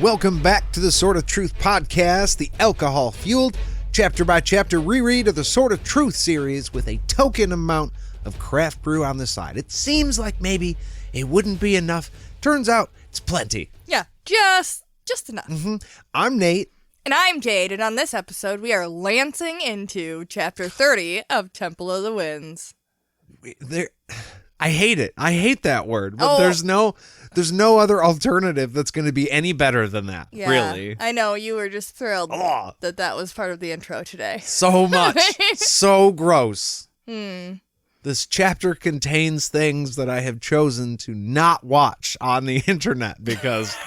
Welcome back to the Sword of Truth podcast, the alcohol-fueled, chapter-by-chapter reread of the Sword of Truth series with a token amount of craft brew on the side. It seems like maybe it wouldn't be enough. Turns out it's plenty. Yeah, just enough. I'm Nate. And I'm Jade, and on this episode, we are lancing into Chapter 30 of Temple of the Winds. I hate it. I hate that word. But there's no other alternative that's going to be any better than that, Yeah, really. I know, you were just thrilled that was part of the intro today. So much. So gross. This chapter contains things that I have chosen to not watch on the internet because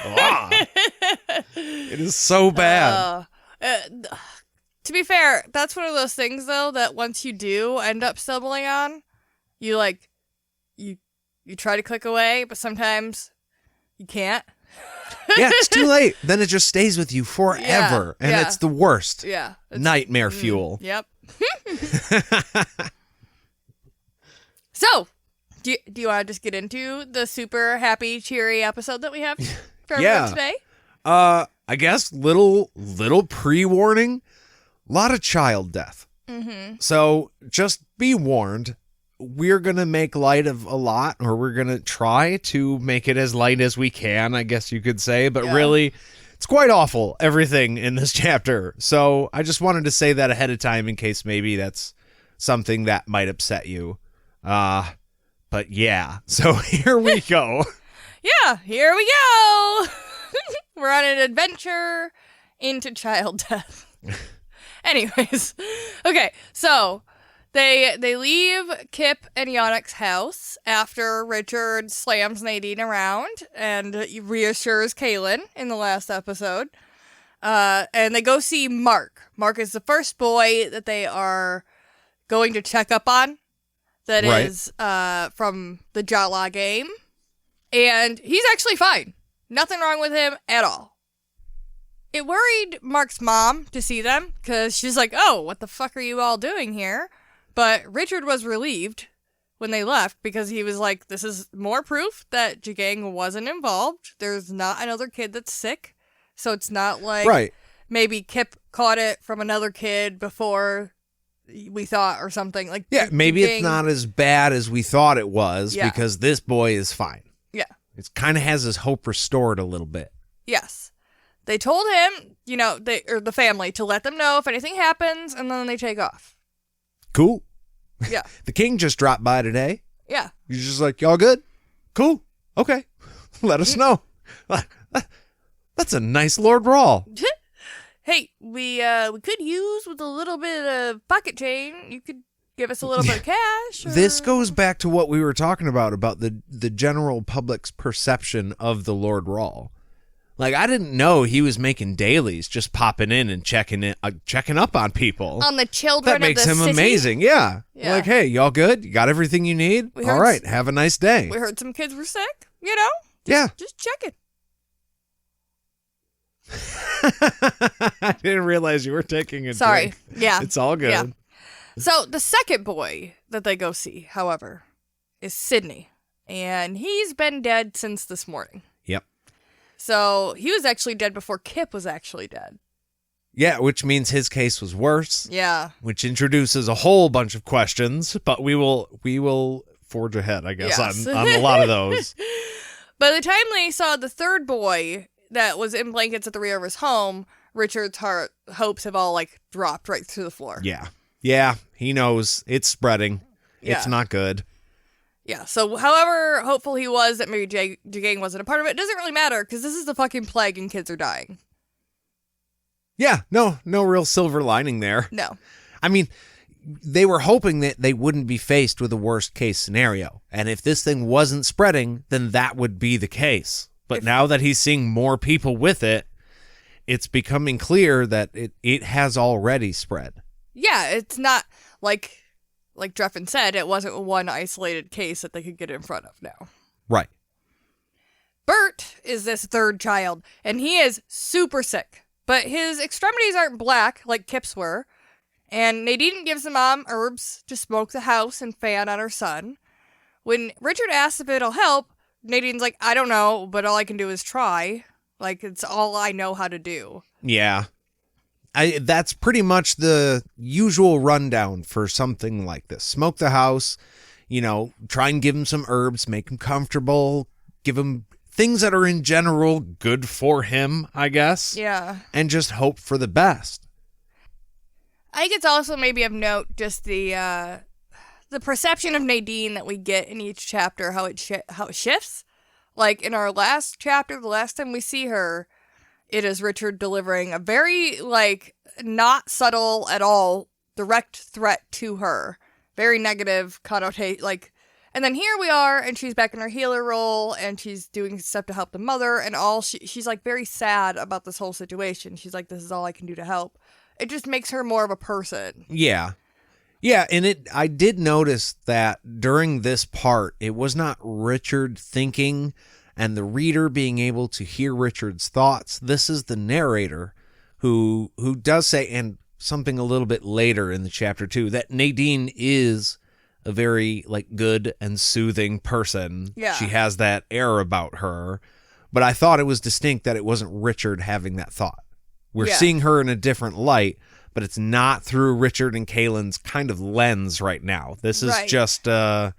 it is so bad. To be fair, that's one of those things, though, that once you do end up stumbling on, you try to click away, but sometimes you can't. Yeah, it's too late. Then it just stays with you forever, and it's the worst. Yeah. Nightmare fuel. Yep. So, do you want to just get into the super happy, cheery episode that we have for everyone today? I guess little pre-warning, a lot of child death. So just be warned, we're going to make light of a lot, or we're going to try to make it as light as we can, I guess you could say, but really, it's quite awful, everything in this chapter. So I just wanted to say that ahead of time in case maybe that's something that might upset you. But yeah, so here we go. Yeah, here we go. We're on an adventure into child death. Anyways, okay, so they leave Kip and Yonek's house after Richard slams Nadine around and reassures Kahlan in the last episode. And they go see Mark. Mark is the first boy that they are going to check up on. That is from the Jala game. And he's actually fine. Nothing wrong with him at all. It worried Mark's mom to see them, because she's like, oh, what the fuck are you all doing here? But Richard was relieved when they left, because he was like, this is more proof that Jagang wasn't involved. There's not another kid that's sick. So it's not like maybe Kip caught it from another kid before we thought or something. Like, yeah, maybe it's not as bad as we thought it was because this boy is fine. Yeah. It kind of has his hope restored a little bit. Yes. They told him, the family, to let them know if anything happens, and then they take off. Cool. Yeah. The king just dropped by today. Yeah. He's just like, y'all good? Cool. Okay. Let us know. That's a nice Lord Rawl. Hey, we could use with a little bit of pocket change. You could give us a little bit of cash. Or... This goes back to what we were talking about the general public's perception of the Lord Rawl. Like, I didn't know he was making dailies, just popping in and checking up on people. On the children of the city. That makes him amazing, yeah. Like, hey, y'all good? You got everything you need? All right, have a nice day. We heard some kids were sick, Just check it. I didn't realize you were taking a Sorry. drink. Yeah. It's all good. Yeah. So the second boy that they go see, however, is Sydney. And he's been dead since this morning. Yep. So he was actually dead before Kip was actually dead. Yeah, which means his case was worse. Yeah. Which introduces a whole bunch of questions, but we will forge ahead, I guess, on a lot of those. By the time they saw the third boy that was in blankets at the rear of his home, Richard's hopes have all dropped right through the floor. Yeah. Yeah, he knows. It's spreading. Yeah. It's not good. Yeah, so however hopeful he was that maybe Jagang wasn't a part of it, doesn't really matter, because this is the fucking plague and kids are dying. Yeah, no real silver lining there. No. I mean, they were hoping that they wouldn't be faced with a worst case scenario. And if this thing wasn't spreading, then that would be the case. But now that he's seeing more people with it, it's becoming clear that it has already spread. Yeah, it's not like Drefan said, it wasn't one isolated case that they could get in front of now. Right. Bert is this third child, and he is super sick. But his extremities aren't black like Kip's were, and Nadine gives the mom herbs to smoke the house and fan on her son. When Richard asks if it'll help, Nadine's like, I don't know, but all I can do is try. Like, it's all I know how to do. Yeah. That's pretty much the usual rundown for something like this. Smoke the house, try and give him some herbs, make him comfortable, give him things that are in general good for him, I guess. Yeah. And just hope for the best. I think it's also maybe of note just the perception of Nadine that we get in each chapter, how it shifts. Like, in our last chapter, the last time we see her, it is Richard delivering a very, not subtle at all, direct threat to her. Very negative connotation, and then here we are, and she's back in her healer role, and she's doing stuff to help the mother, and she's, very sad about this whole situation. She's like, this is all I can do to help. It just makes her more of a person. Yeah. Yeah, and I did notice that during this part, it was not Richard thinking and the reader being able to hear Richard's thoughts. This is the narrator who does say, and something a little bit later in the chapter too, that Nadine is a very good and soothing person. Yeah. She has that air about her. But I thought it was distinct that it wasn't Richard having that thought. We're seeing her in a different light, but it's not through Richard and Kahlan's kind of lens right now. This is just Joe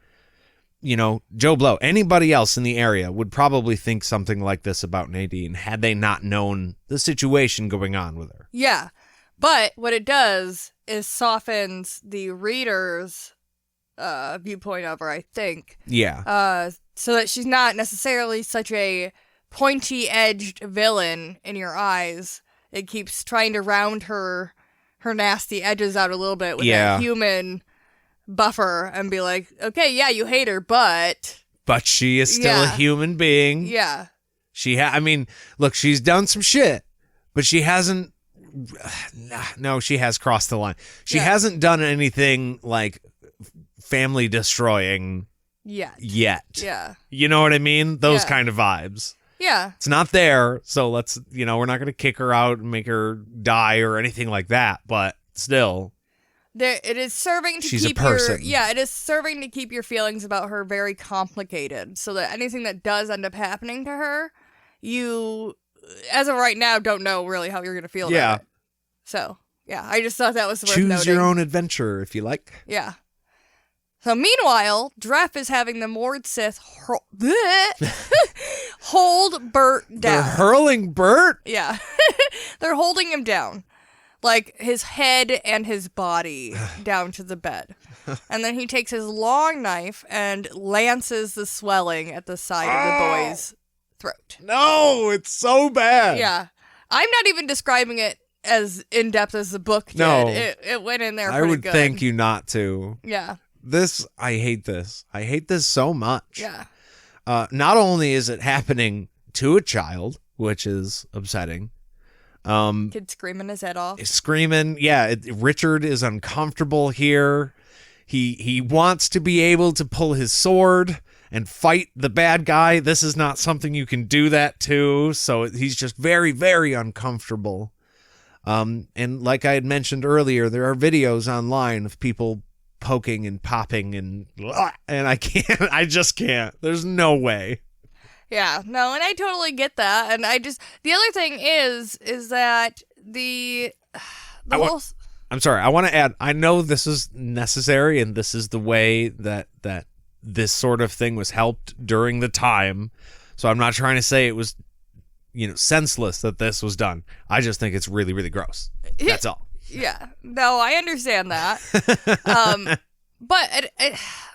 Blow. Anybody else in the area would probably think something like this about Nadine had they not known the situation going on with her. Yeah. But what it does is softens the reader's viewpoint of her, I think. Yeah. So that she's not necessarily such a pointy-edged villain in your eyes. It keeps trying to round her nasty edges out a little bit with that human buffer and be like, okay, yeah, you hate her, but she is still a human being. Yeah. Look, she's done some shit, but she hasn't. No, she has crossed the line. She hasn't done anything family destroying yet. Yeah. You know what I mean? Those kind of vibes. Yeah. It's not there, so let's, we're not going to kick her out and make her die or anything like that, but still. It is serving to she's keep a person. it is serving to keep your feelings about her very complicated, so that anything that does end up happening to her, you, as of right now, don't know really how you're going to feel about it. So, yeah, I just thought that was worth noting. Choose your own adventure, if you like. Yeah. So meanwhile, Dref is having the Mord Sith hold Bert down. They're hurling Bert? Yeah. They're holding him down. His head and his body down to the bed. And then he takes his long knife and lances the swelling at the side of the boy's throat. No, it's so bad. Yeah. I'm not even describing it as in-depth as the book did. No. It went in there pretty good. I would good. thank you not to. Yeah. I hate this. I hate this so much. Yeah. Not only is it happening to a child, which is upsetting. Kid screaming his head off. Screaming. Yeah. Richard is uncomfortable here. He wants to be able to pull his sword and fight the bad guy. This is not something you can do that to. So he's just very, very uncomfortable. And like I had mentioned earlier, there are videos online of people poking and popping and I just can't. There's no way. Yeah, no, and I totally get that. And the other thing is that I'm sorry, I want to add, I know this is necessary and this is the way that this sort of thing was helped during the time. So I'm not trying to say it was, senseless that this was done. I just think it's really, really gross. That's all. Yeah, no, I understand that. But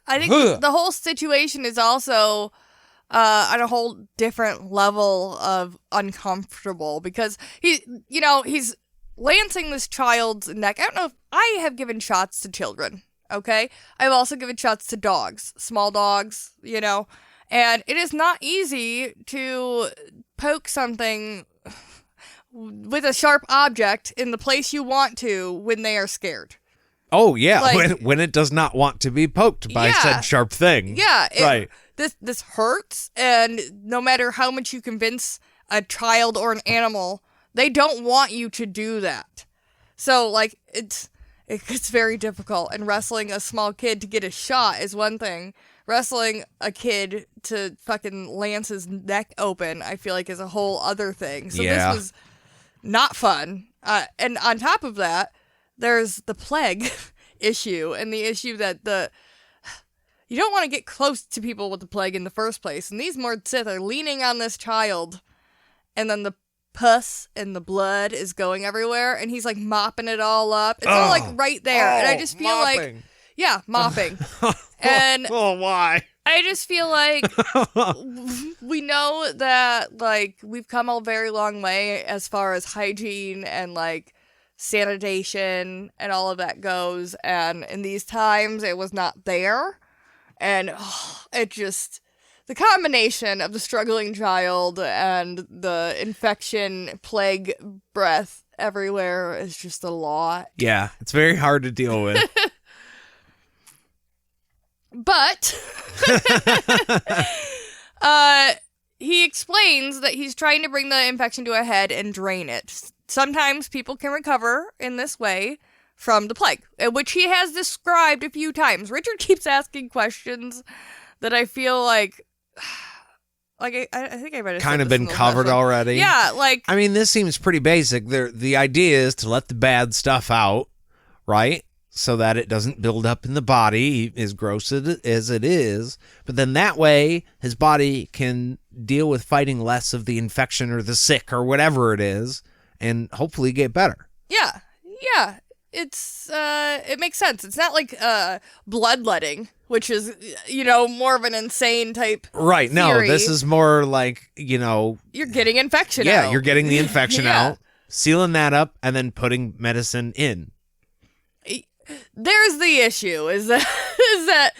I think the whole situation is also on a whole different level of uncomfortable because he's lancing this child's neck. I don't know if I have given shots to children. Okay, I've also given shots to dogs, small dogs, and it is not easy to poke something with a sharp object in the place you want to when they are scared. Oh, yeah, when it does not want to be poked by said sharp thing. Yeah, right. This hurts, and no matter how much you convince a child or an animal, they don't want you to do that. So, it gets very difficult, and wrestling a small kid to get a shot is one thing. wrestling a kid to fucking lance his neck open, I feel like is a whole other thing. So Yeah. this was not fun. And on top of that, there's the plague issue and the issue that you don't want to get close to people with the plague in the first place. And these Mord Sith are leaning on this child, and then the pus and the blood is going everywhere, and he's like mopping it all up. It's all like right there. And I just feel mopping. like, yeah, mopping. And why? I just feel like we know that like we've come a very long way as far as hygiene and like sanitation and all of that goes, and in these times it was not there, and it just, the combination of the struggling child and the infection, plague, breath everywhere is just a lot. Yeah, it's very hard to deal with. But he explains that he's trying to bring the infection to a head and drain it. Sometimes people can recover in this way from the plague, which he has described a few times. Richard keeps asking questions that I feel like I think I read it. Kind of been covered already. Yeah, like, I mean, this seems pretty basic. The idea is to let the bad stuff out, right? So that it doesn't build up in the body, as gross as it is. But then that way, his body can deal with fighting less of the infection or the sick or whatever it is, and hopefully get better. Yeah. It's it makes sense. It's not like bloodletting, which is, more of an insane type. Right. No, theory. this is more like, you're getting infection out. Yeah, you're getting the infection Yeah. out, sealing that up, and then putting medicine in. There's the issue is that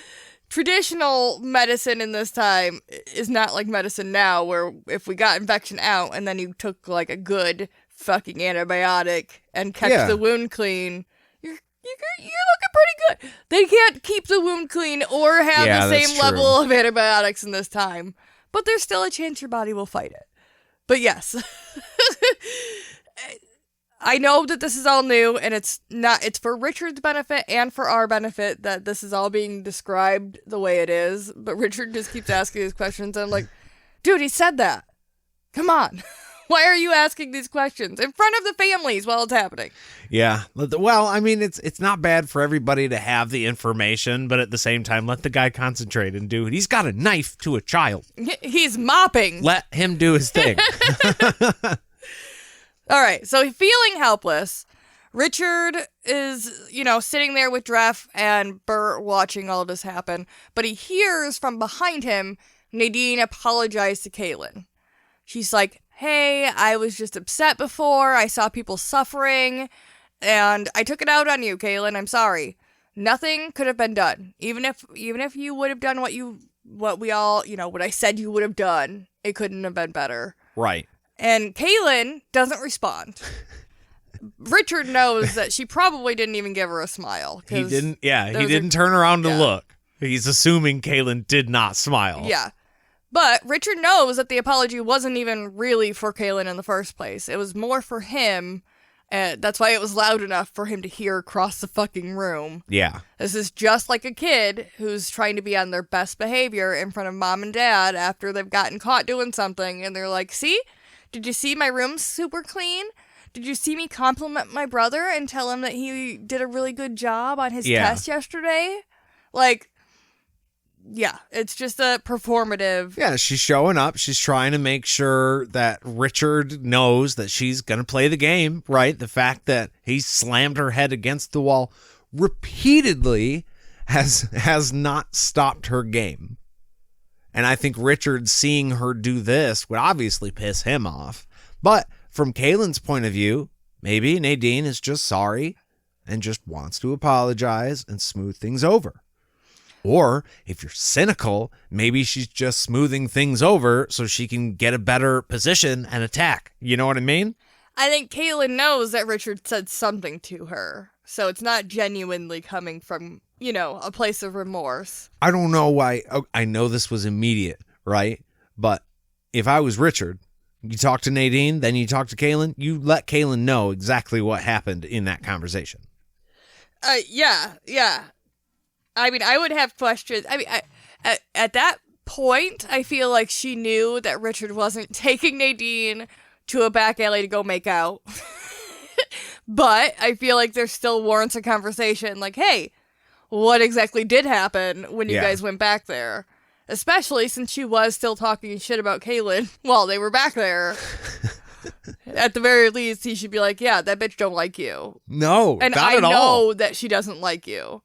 traditional medicine in this time is not like medicine now, where if we got infection out and then you took like a good fucking antibiotic and kept the wound clean, you're looking pretty good. They can't keep the wound clean or have the same level of antibiotics in this time, but there's still a chance your body will fight it. But yes. I know that this is all new, and it's for Richard's benefit and for our benefit that this is all being described the way it is, but Richard just keeps asking these questions, and I'm like, dude, he said that. Come on. Why are you asking these questions in front of the families while it's happening? Yeah. Well, I mean, it's not bad for everybody to have the information, but at the same time, let the guy concentrate and do it. He's got a knife to a child. He's mopping. Let him do his thing. All right, so feeling helpless, Richard is, sitting there with Dref and Bert watching all of this happen, but he hears from behind him Nadine apologize to Kahlan. She's like, hey, I was just upset before, I saw people suffering, and I took it out on you, Kahlan, I'm sorry. Nothing could have been done. Even if you would have done what I said you would have done, it couldn't have been better. Right. And Kahlan doesn't respond. Richard knows that she probably didn't even give her a smile. He didn't turn around to look. He's assuming Kahlan did not smile. Yeah. But Richard knows that the apology wasn't even really for Kahlan in the first place. It was more for him. That's why it was loud enough for him to hear across the fucking room. Yeah. This is just like a kid who's trying to be on their best behavior in front of mom and dad after they've gotten caught doing something. And they're like, see? Did you see my room's super clean? Did you see me compliment my brother and tell him that he did a really good job on his test yesterday? Like, yeah, it's just a performative. Yeah, she's showing up. She's trying to make sure that Richard knows that she's going to play the game, right? The fact that he slammed her head against the wall repeatedly has not stopped her game. And I think Richard seeing her do this would obviously piss him off. But from Kahlan's point of view, maybe Nadine is just sorry and just wants to apologize and smooth things over. Or if you're cynical, maybe she's just smoothing things over so she can get a better position and attack. You know what I mean? I think Kahlan knows that Richard said something to her. So it's not genuinely coming from, a place of remorse. I don't know why. I know this was immediate, right? But if I was Richard, you talk to Nadine, then you talk to Kahlan, you let Kahlan know exactly what happened in that conversation. Yeah. I mean, I would have questions. I mean, at that point, I feel like she knew that Richard wasn't taking Nadine to a back alley to go make out. But I feel like there still warrants a conversation. Like, hey, what exactly did happen when you guys went back there? Especially since she was still talking shit about Kahlan while they were back there. At the very least, he should be like, yeah, that bitch don't like you. No, and not I at all. know that she doesn't like you.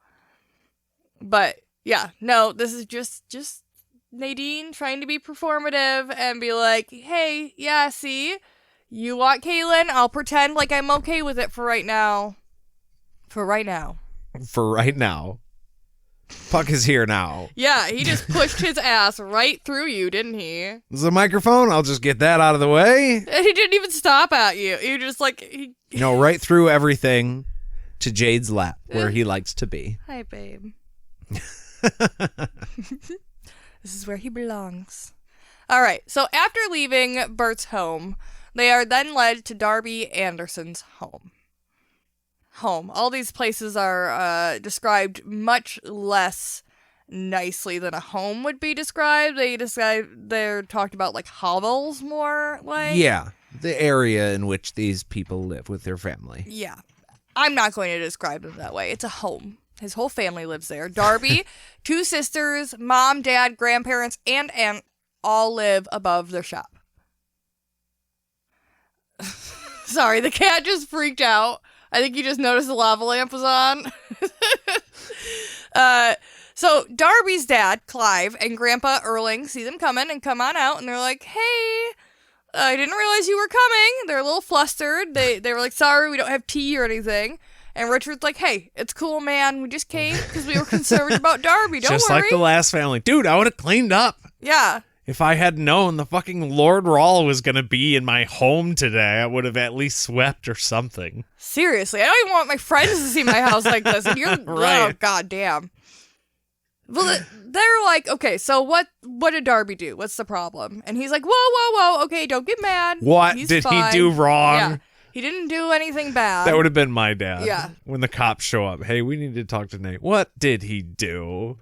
But yeah, no, this is just Nadine trying to be performative and be like, hey, yeah, see, you want Kahlan? I'll pretend like I'm okay with it for right now. For right now. For right now. Puck is here now. Yeah, he just pushed his ass right through you, didn't he? This is a microphone. I'll just get that out of the way. And he didn't even stop at you. He just like... No, right through everything to Jade's lap, where he likes to be. Hi, babe. This is where he belongs. All right, so after leaving Bert's home, they are then led to Darby Anderson's home. All these places are described much less nicely than a home would be described. They're talked about like hovels more like. Yeah, the area in which these people live with their family. Yeah. I'm not going to describe it that way. It's a home. His whole family lives there. Darby, 2 sisters, mom, dad, grandparents, and aunt all live above their shop. Sorry, the cat just freaked out. I think you just noticed the lava lamp was on. So Darby's dad, Clive, and Grandpa Erling see them coming and come on out, and they're like, hey, I didn't realize you were coming. They're a little flustered. They were like, sorry, we don't have tea or anything. And Richard's like, hey, it's cool, man. We just came because we were concerned about Darby. Don't Just worry. like the last family. Dude, I would have cleaned up. Yeah. If I had known the fucking Lord Rawl was going to be in my home today, I would have at least swept or something. Seriously, I don't even want my friends to see my house like this. And you're, Right. Oh, goddamn. Well, they're like, okay, so what did Darby do? What's the problem? And he's like, whoa, okay, don't get mad. What He's did fine. he do wrong? Yeah, he didn't do anything bad. That would have been my dad. Yeah. When the cops show up. Hey, we need to talk to Nate. What did he do?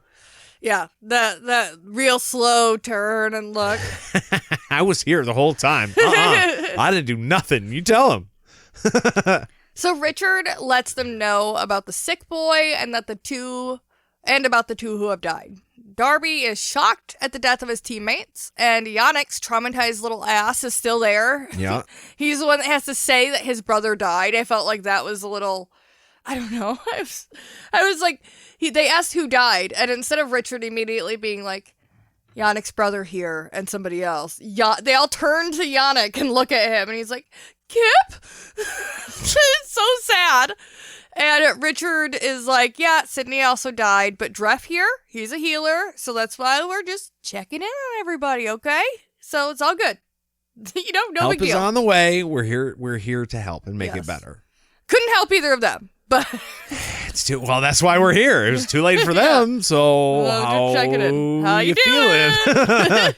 Yeah, that real slow turn and look. I was here the whole time. I didn't do nothing. You tell him. So Richard lets them know about the sick boy and about the two who have died. Darby is shocked at the death of his teammates, and Yannick's traumatized little ass is still there. Yeah. He's the one that has to say that his brother died. I felt like that was a little, I don't know. I was like, they asked who died, and instead of Richard immediately being like, Yannick's brother here and somebody else, they all turn to Yannick and look at him, and he's like, Kip? It's so sad. And Richard is like, yeah, Sydney also died, but Dref here, he's a healer, so that's why we're just checking in on everybody, okay? So it's all good. No help big deal. Help is on the way. We're here to help and make it Yes. better. Couldn't help either of them, but Well, that's why we're here. It was too late for them, so just checking in. How you feeling?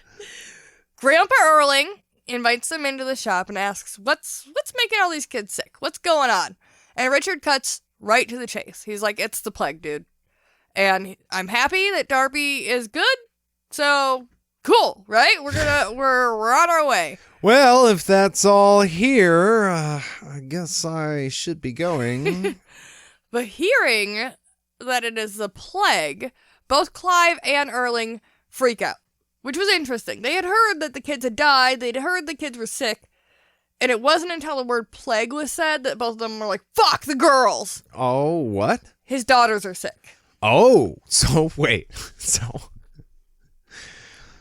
Grandpa Erling invites them into the shop and asks, what's making all these kids sick? What's going on? And Richard cuts right to the chase. He's like, it's the plague, dude. And I'm happy that Darby is good. So cool, right? We're on our way. Well, if that's all here, I guess I should be going. But hearing that it is the plague, both Clive and Erling freak out, which was interesting. They had heard that the kids had died. They'd heard the kids were sick. And it wasn't until the word plague was said that both of them were like, fuck the girls. Oh, what? His daughters are sick. Oh, so wait.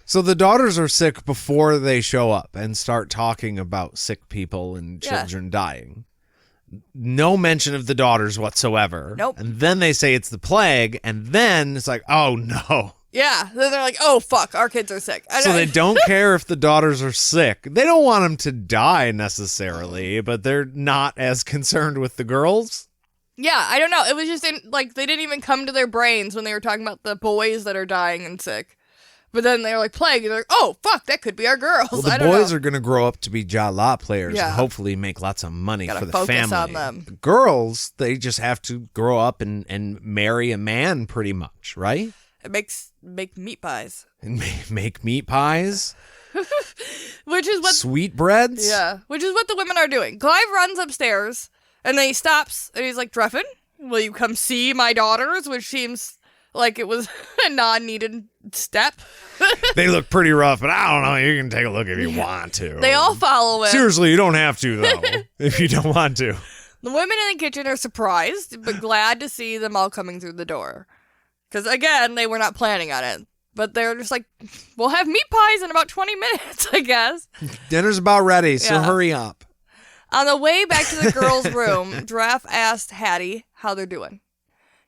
So the daughters are sick before they show up and start talking about sick people and children dying. No mention of the daughters whatsoever. Nope. And then they say it's the plague, and then it's like, oh no. Yeah. Then they're like, oh, fuck, our kids are sick. So they don't care if the daughters are sick. They don't want them to die necessarily, but they're not as concerned with the girls. Yeah, I don't know. It was just they didn't even come to their brains when they were talking about the boys that are dying and sick. But then they were like, plague, and they're like, oh, fuck, that could be our girls. Well, the boys are going to grow up to be Jala players and hopefully make lots of money for the family. Focus on them. The girls, they just have to grow up and marry a man pretty much, right? It make meat pies. And make meat pies? Which is what... Sweetbreads? Yeah, which is what the women are doing. Clive runs upstairs, and then he stops, and he's like, Drefan, will you come see my daughters? Which seems like it was a non-needed step. They look pretty rough, but I don't know. You can take a look if you want to. They all follow him. Seriously, you don't have to, though, if you don't want to. The women in the kitchen are surprised, but glad to see them all coming through the door. Because, again, they were not planning on it. But they're just like, we'll have meat pies in about 20 minutes, I guess. Dinner's about ready, so hurry up. On the way back to the girls' room, Dref asked Hattie how they're doing.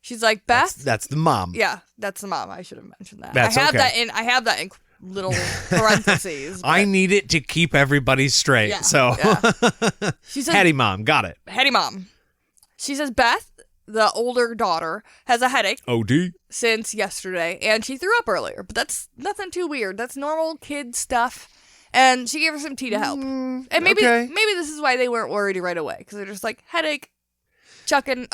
She's like, Beth? That's the mom. Yeah, that's the mom. I should have mentioned that. That's I have okay. I have that in little parentheses. I need it to keep everybody straight, She says, Hattie mom, got it. Hattie mom. She says, Beth, the older daughter, has a headache. OD? Since yesterday, and she threw up earlier, but that's nothing too weird. That's normal kid stuff. And she gave her some tea to help. And maybe this is why they weren't worried right away, because they're just like, headache, chucking.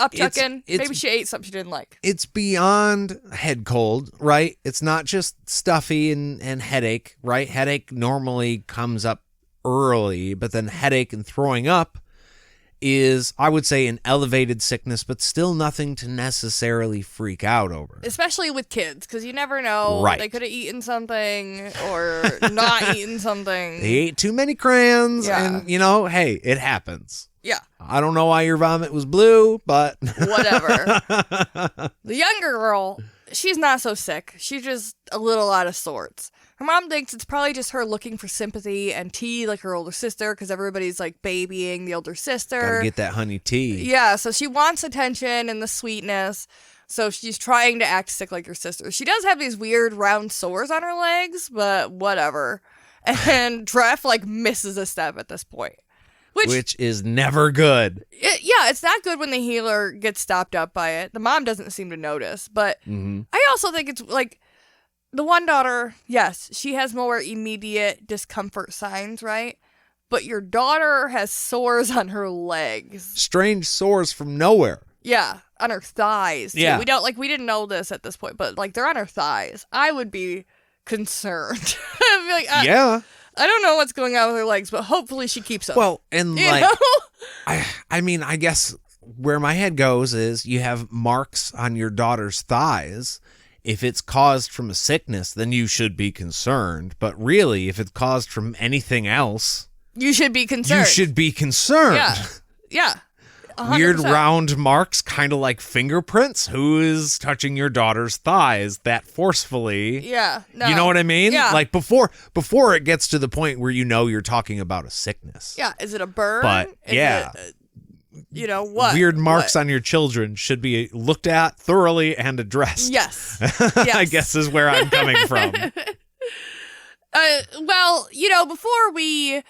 Maybe she ate something she didn't like. It's beyond head cold, right? It's not just stuffy and headache, right? Headache normally comes up early, but then headache and throwing up is, I would say, an elevated sickness, but still nothing to necessarily freak out over. Especially with kids, because you never know. Right. They could have eaten something or not eaten something. They ate too many crayons, and, hey, it happens. Yeah. I don't know why your vomit was blue, but... Whatever. The younger girl, she's not so sick. She's just a little out of sorts. Her mom thinks it's probably just her looking for sympathy and tea like her older sister, because everybody's like babying the older sister. Gotta get that honey tea. Yeah, so she wants attention and the sweetness. So she's trying to act sick like her sister. She does have these weird round sores on her legs, but whatever. And Dref like misses a step at this point. Which is never good. It's not good when the healer gets stopped up by it. The mom doesn't seem to notice, but I also think it's like... The one daughter, yes, she has more immediate discomfort signs, right? But your daughter has sores on her legs. Strange sores from nowhere. Yeah, on her thighs. Too. Yeah. We didn't know this at this point, but they're on her thighs. I would be concerned. I'd be like, I don't know what's going on with her legs, but hopefully she keeps them. Well, and I mean, I guess where my head goes is you have marks on your daughter's thighs. If it's caused from a sickness, then you should be concerned. But really, if it's caused from anything else... You should be concerned. Yeah. 100%. Weird round marks, kind of like fingerprints. Who is touching your daughter's thighs that forcefully? Yeah. No. You know what I mean? Yeah. Like before it gets to the point where you're talking about a sickness. Yeah. Is it a burn? But, what? Weird marks on your children should be looked at thoroughly and addressed. Yes. I guess is where I'm coming from. Before we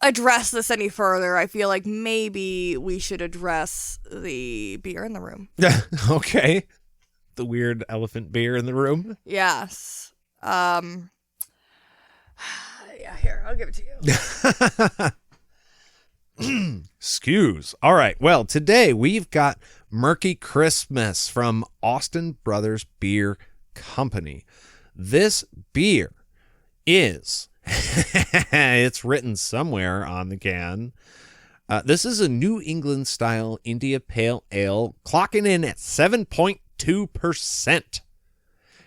address this any further, I feel like maybe we should address the beer in the room. Okay. The weird elephant beer in the room? Yes. Here, I'll give it to you. Excuse. All right. Well, today we've got Murky Christmas from Austin Brothers Beer Company. This beer is, it's written somewhere on the can. This is a New England style India Pale Ale, clocking in at 7.2%.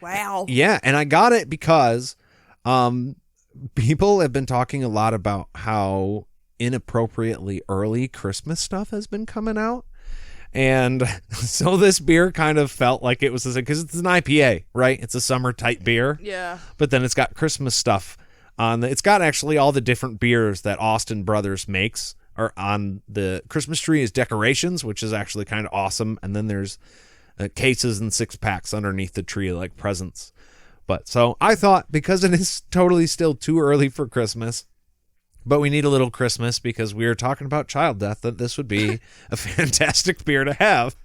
Wow. Yeah. And I got it because people have been talking a lot about how inappropriately early Christmas stuff has been coming out. And so this beer kind of felt like it was, because it's an IPA, right? It's a summer type beer. Yeah. But then it's got Christmas stuff on it's got actually all the different beers that Austin Brothers makes are on the Christmas tree as decorations, which is actually kind of awesome. And then there's cases and 6-packs underneath the tree like presents. But so I thought, because it is totally still too early for Christmas, but we need a little Christmas because we are talking about child death, that this would be a fantastic beer to have.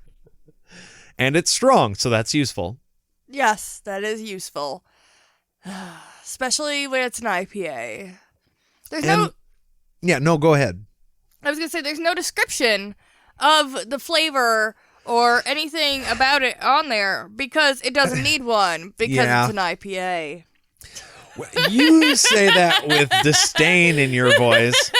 And it's strong, so that's useful. Yes, that is useful. Especially when it's an IPA. Yeah, no, go ahead. I was going to say, there's no description of the flavor or anything about it on there because it doesn't need one because Yeah. it's an IPA. You say that with disdain in your voice.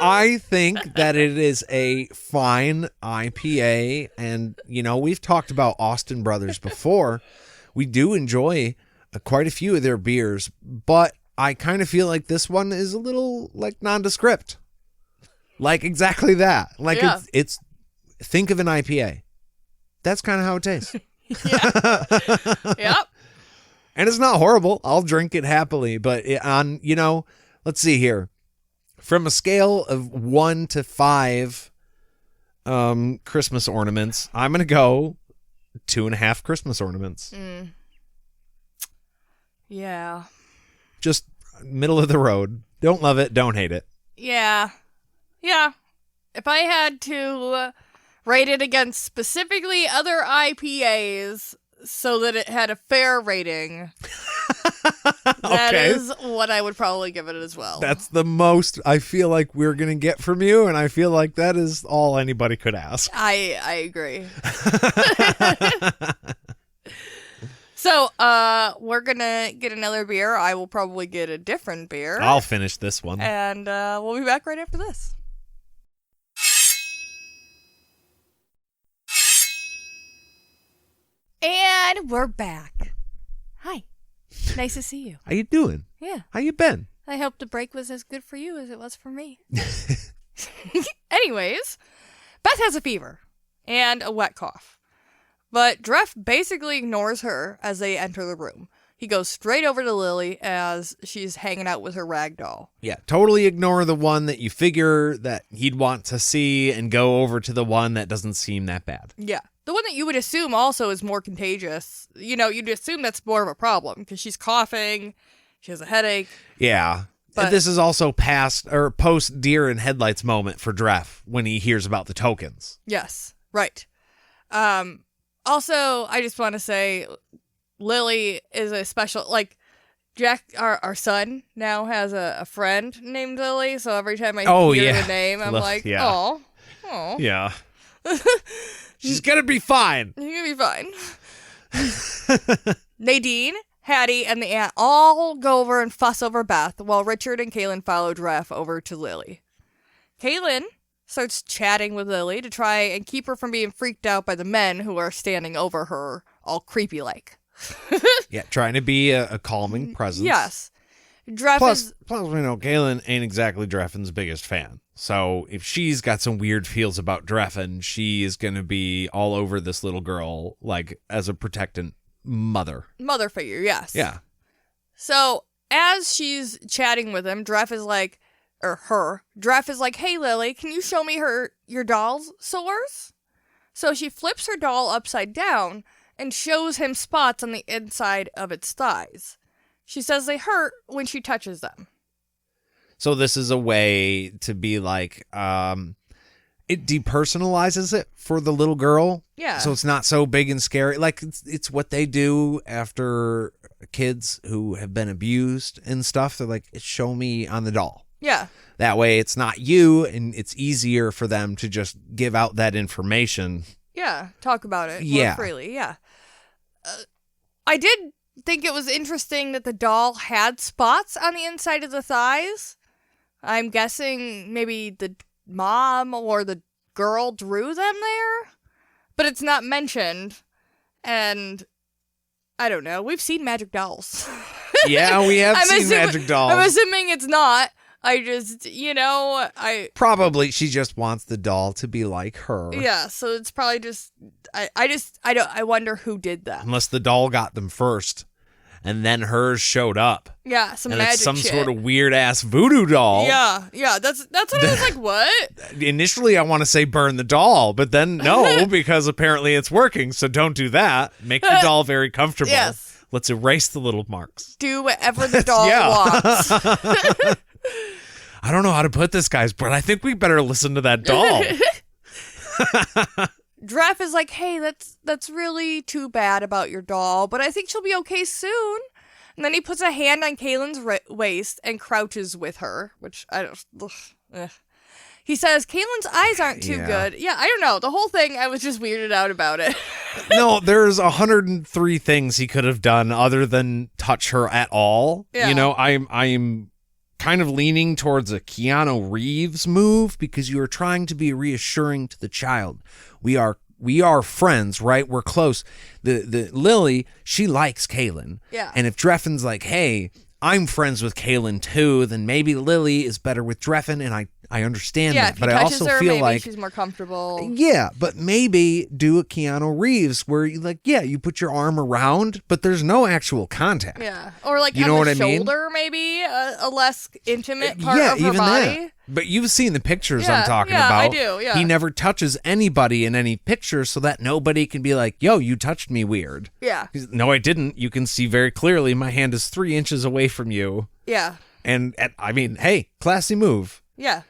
I think that it is a fine IPA, and, we've talked about Austin Brothers before. We do enjoy quite a few of their beers, but I kind of feel like this one is a little, nondescript. Like, exactly that. Like, Yeah. it's think of an IPA. That's kind of how it tastes. Yep. And it's not horrible. I'll drink it happily. But let's see here. From a scale of 1 to 5 Christmas ornaments, I'm going to go 2.5 Christmas ornaments. Yeah. Just middle of the road. Don't love it. Don't hate it. Yeah. Yeah. If I had to rate it against specifically other IPAs so that it had a fair rating, that is what I would probably give it as well. That's the most I feel like we're going to get from you, and I feel like that is all anybody could ask. I agree. So, we're going to get another beer. I will probably get a different beer. I'll finish this one. And we'll be back right after this. And we're back. Hi. Nice to see you. How you doing? Yeah. How you been? I hope the break was as good for you as it was for me. Anyways, Beth has a fever and a wet cough. But Dref basically ignores her as they enter the room. He goes straight over to Lily as she's hanging out with her rag doll. Yeah, totally ignore the one that you figure that he'd want to see and go over to the one that doesn't seem that bad. Yeah. The one that you would assume also is more contagious. You'd assume that's more of a problem because she's coughing, she has a headache. Yeah. But this is also post deer in headlights moment for Dref when he hears about the tokens. Yes, right. Also, I just want to say Lily is a special, Jack, our son, now has a friend named Lily, so every time I hear the name, I'm like, oh. Yeah. She's gonna be fine. You're gonna be fine. Nadine, Hattie, and the aunt all go over and fuss over Beth, while Richard and Kahlan follow Dref over to Lily. Kahlan starts chatting with Lily to try and keep her from being freaked out by the men who are standing over her, all creepy-like. Yeah, trying to be a calming presence. Yes. Plus, Kahlan ain't exactly Dreffin's biggest fan. So if she's got some weird feels about Drefin, she is going to be all over this little girl, as a protectant mother. Mother figure, yes. Yeah. So as she's chatting with him, Dref is like, hey, Lily, can you show me your doll's sores? So she flips her doll upside down and shows him spots on the inside of its thighs. She says they hurt when she touches them. So this is a way to be like, it depersonalizes it for the little girl. Yeah. So it's not so big and scary. It's what they do after kids who have been abused and stuff. They're like, show me on the doll. Yeah. That way it's not you, and it's easier for them to just give out that information. Yeah. Talk about it more freely. Yeah. I did think it was interesting that the doll had spots on the inside of the thighs. I'm guessing maybe the mom or the girl drew them there, but it's not mentioned. And I don't know. We've seen magic dolls. Yeah, we have seen magic dolls. I'm assuming it's not. I just, Probably she just wants the doll to be like her. Yeah, so it's probably just, I wonder who did that. Unless the doll got them first, and then hers showed up. Yeah, some and magic it's some shit. sort of weird ass voodoo doll. Yeah, that's what I was like, what? Initially, I want to say burn the doll, but then no, because apparently it's working. So don't do that. Make the doll very comfortable. Yes. Let's erase the little marks. Do whatever the doll wants. I don't know how to put this, guys, but I think we better listen to that doll. Dref is like, hey, that's really too bad about your doll, but I think she'll be okay soon. And then he puts a hand on Kahlan's waist and crouches with her, which I don't. He says Kahlan's eyes aren't too good. Yeah, I don't know. The whole thing, I was just weirded out about it. No, there's 103 things he could have done other than touch her at all. Yeah. You know, I'm kind of leaning towards a Keanu Reeves move because you are trying to be reassuring to the child. We are friends, right? We're close. The Lily, she likes Kahlan. Yeah. And if Drefan's like, hey, I'm friends with Kahlan too, then maybe Lily is better with Drefan, and I understand that. But I also her, feel maybe like she's more comfortable. Yeah, but maybe do a Keanu Reeves where you you put your arm around, but there's no actual contact. Yeah. Or like you on know the what I mean? shoulder, maybe a less intimate part of her even body. that. But you've seen the pictures Yeah, I'm talking yeah, about. I do, yeah. He never touches anybody in any picture so that nobody can be like, yo, you touched me weird. Yeah. No, I didn't. You can see very clearly my hand is 3 inches away from you. Yeah. And I mean, hey, classy move. Yeah.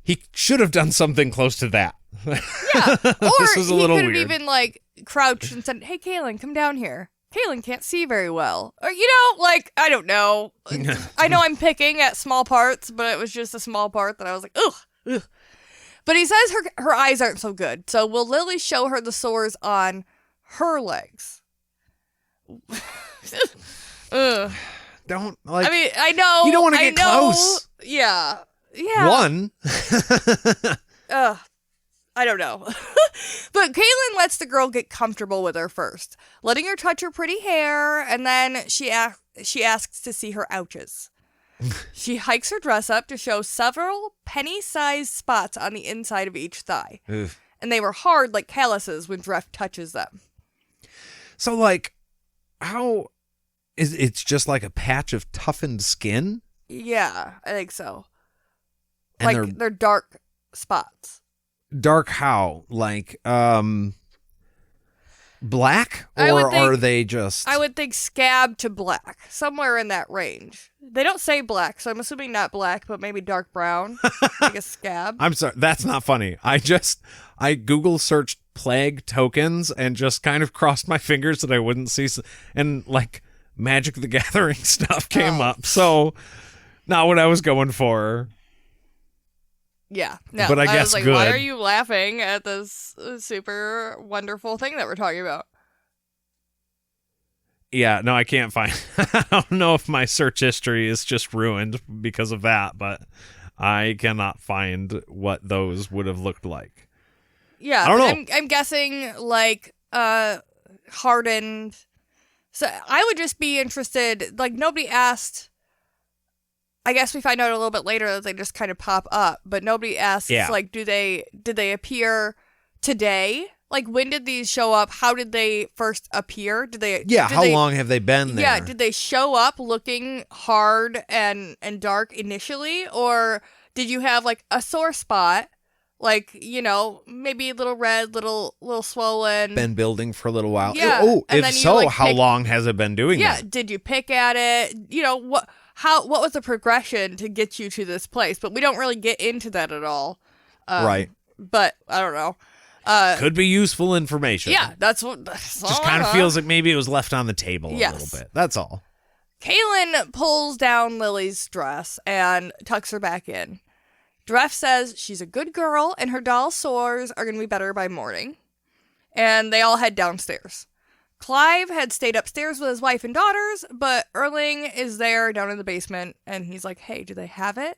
He should have done something close to that. Yeah. Or This was a little he could weird. have even like crouched and said, hey, Kahlan, come down here. Kahlan can't see very well. Or, I don't know. I know I'm picking at small parts, but it was just a small part that I was like, ugh. But he says her eyes aren't so good. So will Lily show her the sores on her legs? Ugh. Don't, like, I mean, I know. you don't want to get close. Yeah. Yeah. One. I don't know. But Kahlan lets the girl get comfortable with her first, letting her touch her pretty hair, and then she asks to see her ouches. She hikes her dress up to show several penny-sized spots on the inside of each thigh. Oof. And they were hard like calluses when Dref touches them. So, like, how is it's just like a patch of toughened skin? Yeah, I think so. And Like, they're dark spots. Dark how? Like, black? I would Or think- are they just... I would think scab to black, somewhere in that range. They don't say black, so I'm assuming not black, but maybe dark brown, like a scab. I'm sorry, that's not funny. I Google searched plague tokens and just kind of crossed my fingers that I wouldn't see, and like Magic the Gathering stuff came up. So, not what I was going for. Yeah, no. But I guess was like, good. why are you laughing at this super wonderful thing that we're talking about? Yeah, no, I can't find. I don't know if my search history is just ruined because of that, but I cannot find what those would have looked like. Yeah, I don't know. I'm guessing like hardened. So I would just be interested. Like nobody asked. I guess we find out a little bit later that they just kind of pop up, but nobody asks. Yeah. Like, did they appear today? Like, when did these show up? How did they first appear? How long have they been there? Yeah, did they show up looking hard and dark initially, or did you have like a sore spot, like maybe a little red, little swollen? Been building for a little while. Yeah, Oh, and if then you, so, like, how pick- long has it been doing Yeah, that? did you pick at it? What was the progression to get you to this place? But we don't really get into that at all. Right. But I don't know. Could be useful information. Yeah, that's all Just kind of feels like maybe it was left on the table a little bit. That's all. Kahlan pulls down Lily's dress and tucks her back in. Dref says she's a good girl and her doll sores are going to be better by morning. And they all head downstairs. Clive had stayed upstairs with his wife and daughters, but Erling is there down in the basement and he's like, hey, do they have it?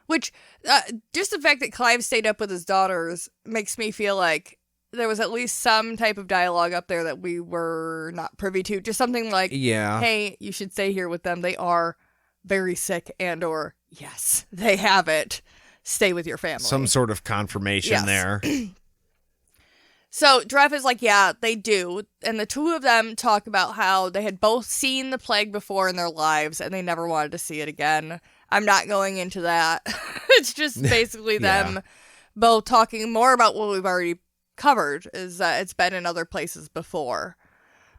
Which, just the fact that Clive stayed up with his daughters makes me feel like there was at least some type of dialogue up there that we were not privy to. Just something like, Yeah. hey, you should stay here with them. They are very sick and or, yes, they have it. Stay with your family. Some sort of confirmation Yes. there. So Dref is like, yeah, they do. And the two of them talk about how they had both seen the plague before in their lives and they never wanted to see it again. I'm not going into that. It's just basically them both talking more about what we've already covered, is that it's been in other places before.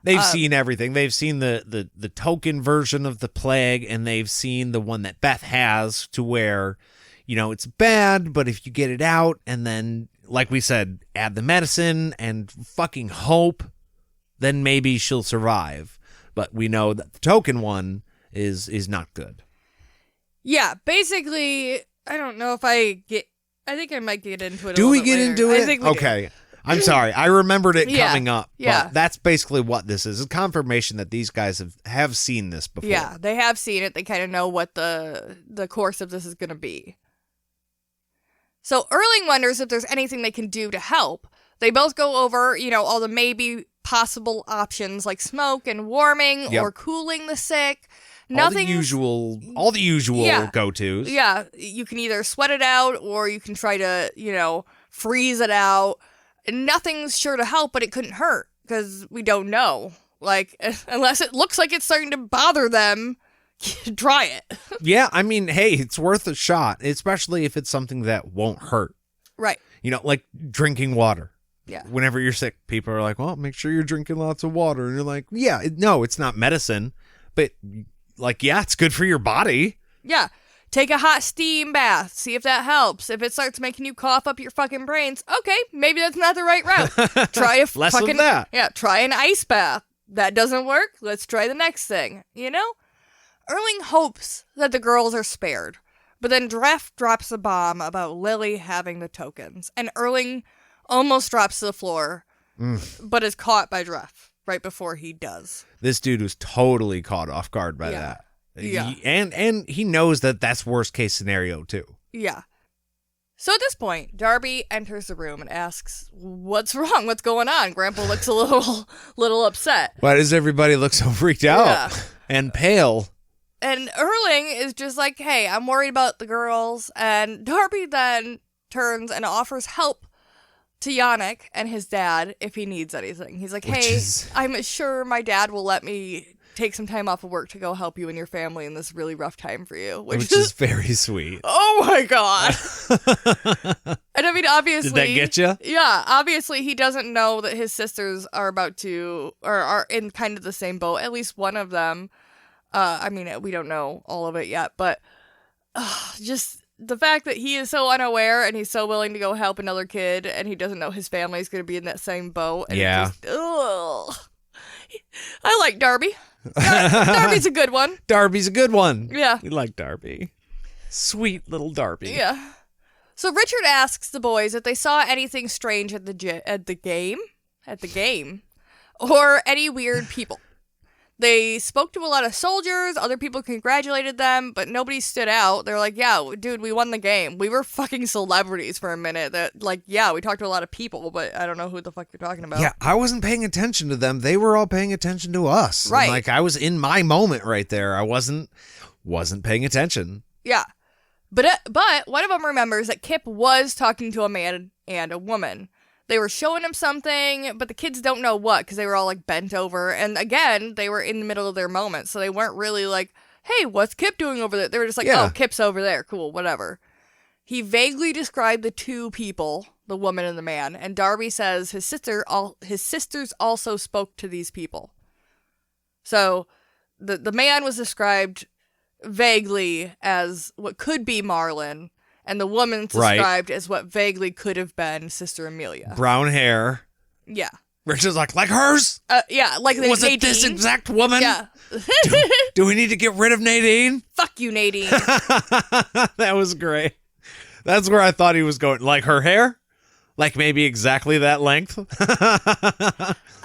They've seen everything. They've seen the token version of the plague, and they've seen the one that Beth has to where, it's bad, but if you get it out and then, like we said, add the medicine and fucking hope, then maybe she'll survive. But we know that the token one is not good. Yeah, basically, I don't know if I get I think I might get into it. Do we get into it? I think we okay. I'm sorry. I remembered it coming up. Yeah. But that's basically what this is. It's confirmation that these guys have seen this before. Yeah, they have seen it. They kind of know what the course of this is going to be. So Erling wonders if there's anything they can do to help. They both go over, all the maybe possible options like smoke and warming or cooling the sick. All the usual go-tos. Yeah, you can either sweat it out or you can try to, freeze it out. Nothing's sure to help, but it couldn't hurt because we don't know. Like, unless it looks like it's starting to bother them, try it. Yeah, I mean, hey, it's worth a shot, especially if it's something that won't hurt. Right. Like drinking water. Yeah. Whenever you're sick, people are like, well, make sure you're drinking lots of water. And you're like, yeah, no, it's not medicine, but it's good for your body. Yeah. Take a hot steam bath. See if that helps. If it starts making you cough up your fucking brains, okay, maybe that's not the right route. Try a Less of that. Yeah, try an ice bath. That doesn't work. Let's try the next thing. Erling hopes that the girls are spared, but then Dref drops a bomb about Lily having the tokens, and Erling almost drops to the floor, but is caught by Dref right before he does. This dude was totally caught off guard by that. Yeah. And he knows that that's worst case scenario too. Yeah. So at this point, Darby enters the room and asks, "What's wrong? What's going on?" Grandpa looks a little upset. Why does everybody look so freaked out and pale? And Erling is just like, "Hey, I'm worried about the girls." And Darby then turns and offers help to Yannick and his dad if he needs anything. He's like, "Hey, I'm sure my dad will let me take some time off of work to go help you and your family in this really rough time for you." Which is very sweet. Oh my God. And I mean, obviously. Did that get you? Yeah, obviously he doesn't know that his sisters are about to, or are in kind of the same boat. At least one of them. I mean, we don't know all of it yet, but just the fact that he is so unaware and he's so willing to go help another kid and he doesn't know his family's going to be in that same boat. And I like Darby. Darby's a good one. Darby's a good one. Yeah. We like Darby. Sweet little Darby. Yeah. So Richard asks the boys if they saw anything strange at the game, or any weird people. They spoke to a lot of soldiers, other people congratulated them, but nobody stood out. They're like, "Yeah, dude, we won the game. We were fucking celebrities for a minute." We talked to a lot of people, but I don't know who the fuck you're talking about. Yeah, I wasn't paying attention to them. They were all paying attention to us. Right. And I was in my moment right there. I wasn't paying attention. Yeah. But one of them remembers that Kip was talking to a man and a woman. They were showing him something, but the kids don't know what because they were all bent over. And again, they were in the middle of their moment, so they weren't really like, "Hey, what's Kip doing over there?" They were just like, "Oh, Kip's over there. Cool, whatever." He vaguely described the two people, the woman and the man, and Darby says his sisters also spoke to these people. So the man was described vaguely as what could be Marlon, and the woman described as what vaguely could have been Sister Amelia. Brown hair. Yeah. Richard's like hers? Yeah, like Was Nadine. it this exact woman? Yeah. Do we need to get rid of Nadine? Fuck you, Nadine. That was great. That's where I thought he was going. Like her hair? Like maybe exactly that length?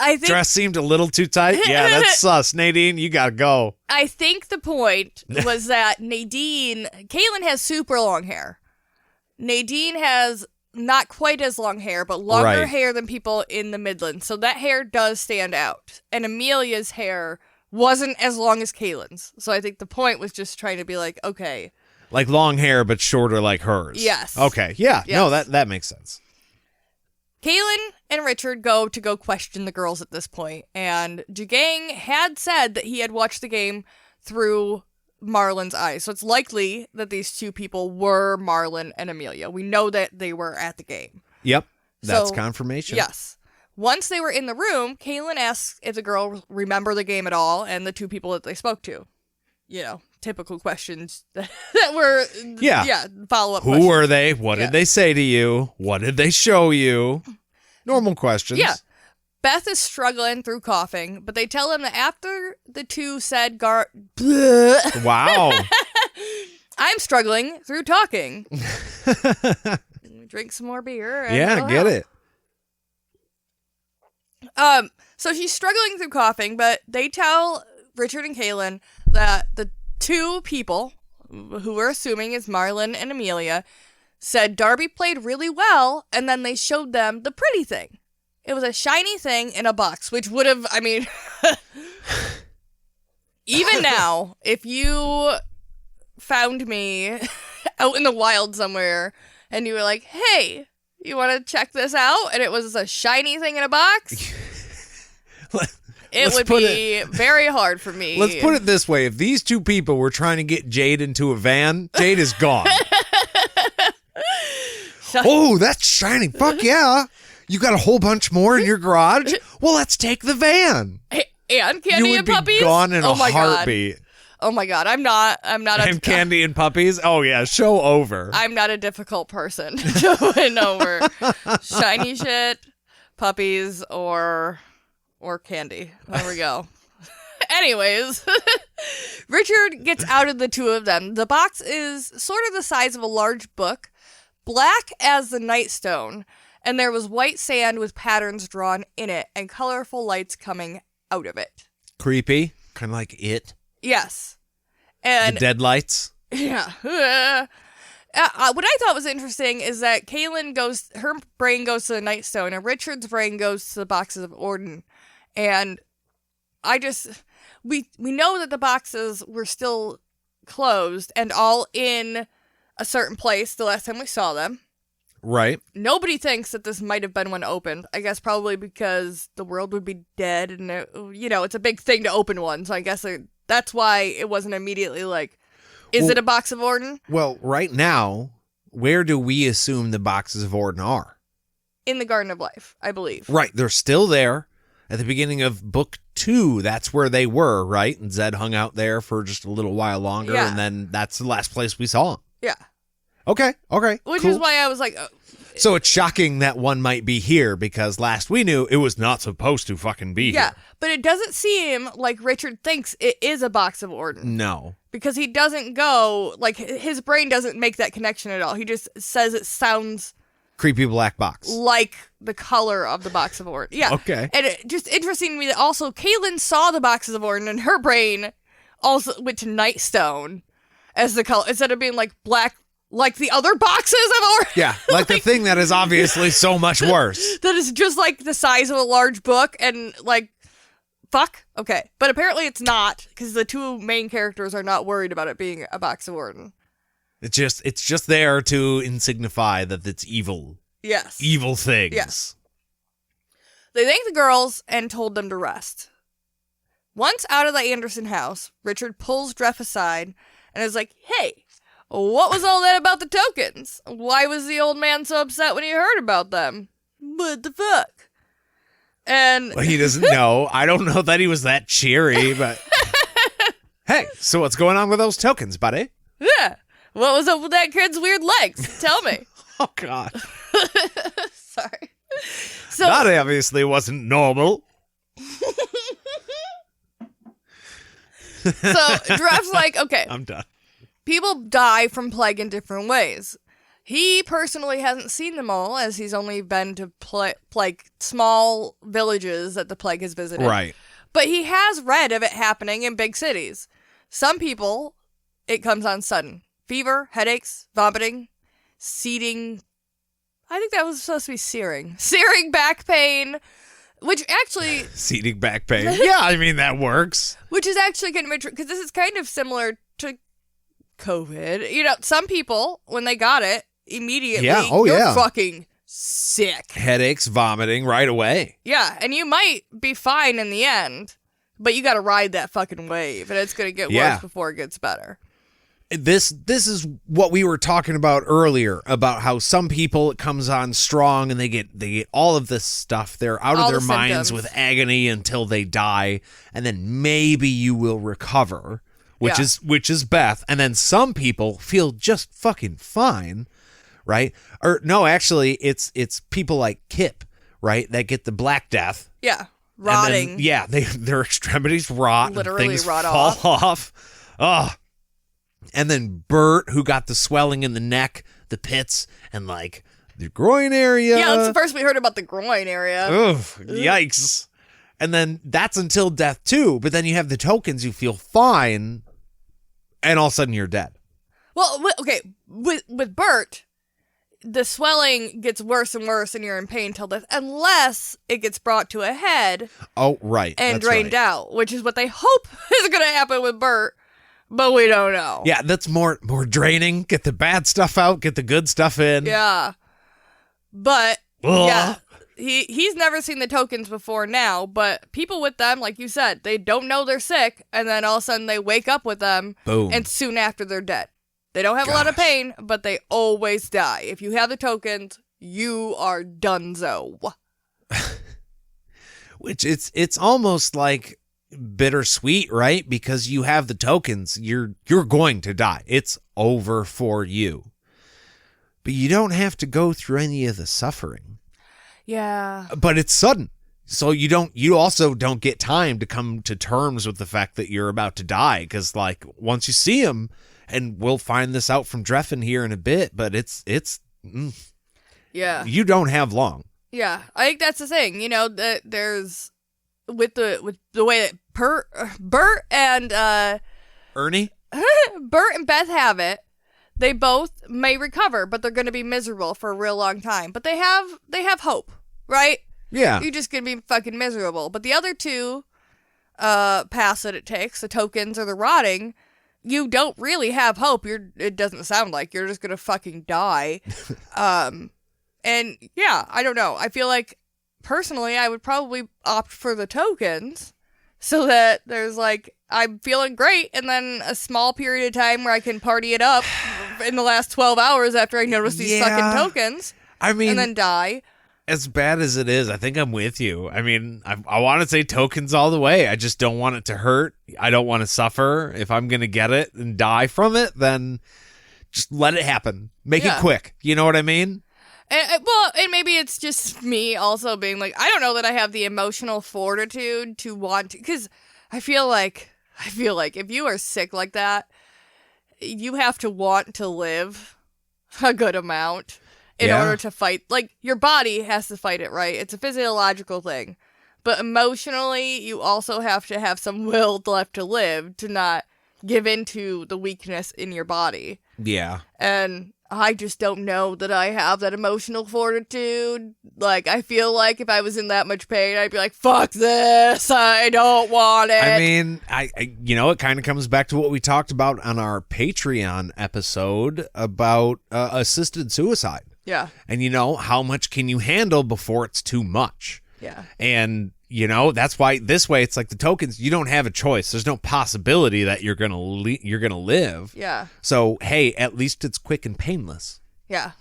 I think dress seemed a little too tight. Yeah, that's sus. Nadine, you gotta go. I think the point was that Kahlan has super long hair. Nadine has not quite as long hair, but longer hair than people in the Midlands. So that hair does stand out. And Amelia's hair wasn't as long as Kahlan's. So I think the point was just trying to be like, okay. Like long hair, but shorter like hers. Yes. Okay, yeah. Yes. No, that makes sense. Kahlan and Richard go question the girls at this point, and Jugang had said that he had watched the game through Marlon's eyes, so it's likely that these two people were Marlon and Amelia. We know that they were at the game. Yep, that's confirmation. Yes. Once they were in the room, Kahlan asks if the girl remember the game at all, and the two people that they spoke to. Typical questions that were, follow-up questions. Who were they? What did they say to you? What did they show you? Normal questions. Yeah. Beth is struggling through coughing, but they tell him that after the two said Wow. I'm struggling through talking. drink some more beer. And Yeah, get it. So she's struggling through coughing, but they tell Richard and Kahlan that the two people, who we're assuming is Marlon and Amelia, said Darby played really well, and then they showed them the pretty thing. It was a shiny thing in a box, which would have, I mean, even now, if you found me out in the wild somewhere and you were like, hey, you want to check this out? And it was a shiny thing in a box. It would be very hard for me. Let's put it this way. If these two people were trying to get Jade into a van, Jade is gone. Oh, that's shining. Fuck yeah. You got a whole bunch more in your garage? Well, let's take the van. And Candy and Puppies? You would be gone in a heartbeat. God. Oh my God, I'm not. And Candy and Puppies? Oh yeah, show over. I'm not a difficult person to win over. Shiny shit, puppies, or candy. There we go. Anyways, Richard gets out of the two of them. The box is sort of the size of a large book, black as the nightstone, and there was white sand with patterns drawn in it and colorful lights coming out of it. Creepy, kind of like It. Yes. And the dead lights. Yeah. What I thought was interesting is that Kahlan her brain goes to the nightstone and Richard's brain goes to the boxes of Orden. And we know that the boxes were still closed and all in a certain place the last time we saw them. Right. Nobody thinks that this might have been one opened. I guess probably because the world would be dead and, it's a big thing to open one. So I guess that's why it wasn't immediately like, is it a box of Orden? Well, right now, where do we assume the boxes of Orden are? In the Garden of Life, I believe. Right. They're still there. At the beginning of book 2, that's where they were, right? And Zed hung out there for just a little while longer, and then that's the last place we saw him. Yeah. Okay. Which is why I was like... So it's shocking that one might be here, because last we knew it was not supposed to fucking be here. Yeah, but it doesn't seem like Richard thinks it is a box of Orden. No. Because he doesn't go... Like, his brain doesn't make that connection at all. He just says it sounds... Creepy black box. Like the color of the box of Orden. Yeah. Okay. And it just interesting to me that also Kahlan saw the boxes of Orden and her brain also went to Nightstone as the color instead of being like black like the other boxes of Orden. Yeah, like the thing that is obviously so much worse. That is just like the size of a large book and like fuck. Okay. But apparently it's not because the two main characters are not worried about it being a box of Orden. It's just there to signify that it's evil. Yes. Evil things. Yes. They thanked the girls and told them to rest. Once out of the Anderson house, Richard pulls Dref aside and is like, hey, what was all that about the tokens? Why was the old man so upset when he heard about them? What the fuck? And well, he doesn't know. I don't know that he was that cheery, but hey, so what's going on with those tokens, buddy? Yeah. What was up with that kid's weird legs? Tell me. Oh, God. Sorry. So, that obviously wasn't normal. So Dref's like, okay. I'm done. People die from plague in different ways. He personally hasn't seen them all, as he's only been to small villages that the plague has visited. Right. But he has read of it happening in big cities. Some people, it comes on sudden. Fever, headaches, vomiting, seeding. I think that was supposed to be searing. Searing back pain, which actually... Seeding back pain. Yeah, I mean, that works. Which is actually kind of interesting, because this is kind of similar to COVID. You know, some people, when they got it, immediately, you're fucking sick. Headaches, vomiting right away. Yeah, and you might be fine in the end, but you got to ride that fucking wave, and it's going to get worse before it gets better. This is what we were talking about earlier, about how some people it comes on strong and they get all of this stuff. They're out of their minds with agony until they die, and then maybe you will recover, which is Beth. And then some people feel just fucking fine, right? Or no, actually, it's people like Kip, right, that get the Black Death. Yeah, rotting. Then, their extremities rot, literally and things rot fall off. Oh. And then Bert, who got the swelling in the neck, the pits, and like the groin area. Yeah, that's the first we heard about the groin area. Ugh, yikes. And then that's until death too. But then you have the tokens, you feel fine, and all of a sudden you're dead. Well, okay, with Bert, the swelling gets worse and worse, and you're in pain till death, unless it gets brought to a head. Oh, right. And drained out, which is what they hope is going to happen with Bert, but we don't know. Yeah, that's more draining. Get the bad stuff out, get the good stuff in. Yeah. But, Ugh. yeah, he's never seen the tokens before now, but people with them, like you said, they don't know they're sick, and then all of a sudden they wake up with them, Boom. And soon after they're dead. They don't have a lot of pain, but they always die. If you have the tokens, you are donezo. Which it's almost like bittersweet, right? Because you have the tokens, you're going to die. It's over for you. But you don't have to go through any of the suffering. Yeah. But it's sudden. So you also don't get time to come to terms with the fact that you're about to die, because like once you see him, and we'll find this out from Drefan here in a bit, but yeah, you don't have long. Yeah, I think that's the thing. You know, that there's with the way that Bert and Ernie, Bert and Beth have it. They both may recover, but they're going to be miserable for a real long time. But they have hope, right? Yeah, You're just going to be fucking miserable. But the other two paths that it takes, the tokens or the rotting, you don't really have hope. It doesn't sound like you're just going to fucking die. And yeah, I don't know. I feel like personally I would probably opt for the tokens so that there's like, I'm feeling great, and then a small period of time where I can party it up in the last 12 hours after I notice these fucking tokens. I mean, and then die. As bad as it is, I think I'm with you. I mean, I want to say tokens all the way. I just don't want it to hurt. I don't want to suffer. If I'm going to get it and die from it, then just let it happen. Make it quick. You know what I mean? And maybe it's just me also being like, I don't know that I have the emotional fortitude to want to, because I feel like if you are sick like that, you have to want to live a good amount in order to fight. Like, your body has to fight it, right? It's a physiological thing. But emotionally, you also have to have some will left to live, to not give into the weakness in your body. Yeah. And I just don't know that I have that emotional fortitude. Like, I feel like if I was in that much pain, I'd be like, fuck this, I don't want it. I mean, I it kind of comes back to what we talked about on our Patreon episode about assisted suicide. Yeah. And, how much can you handle before it's too much? Yeah. And, that's why this way it's like the tokens, you don't have a choice. There's no possibility that you're going to live. Yeah. So, hey, at least it's quick and painless. Yeah.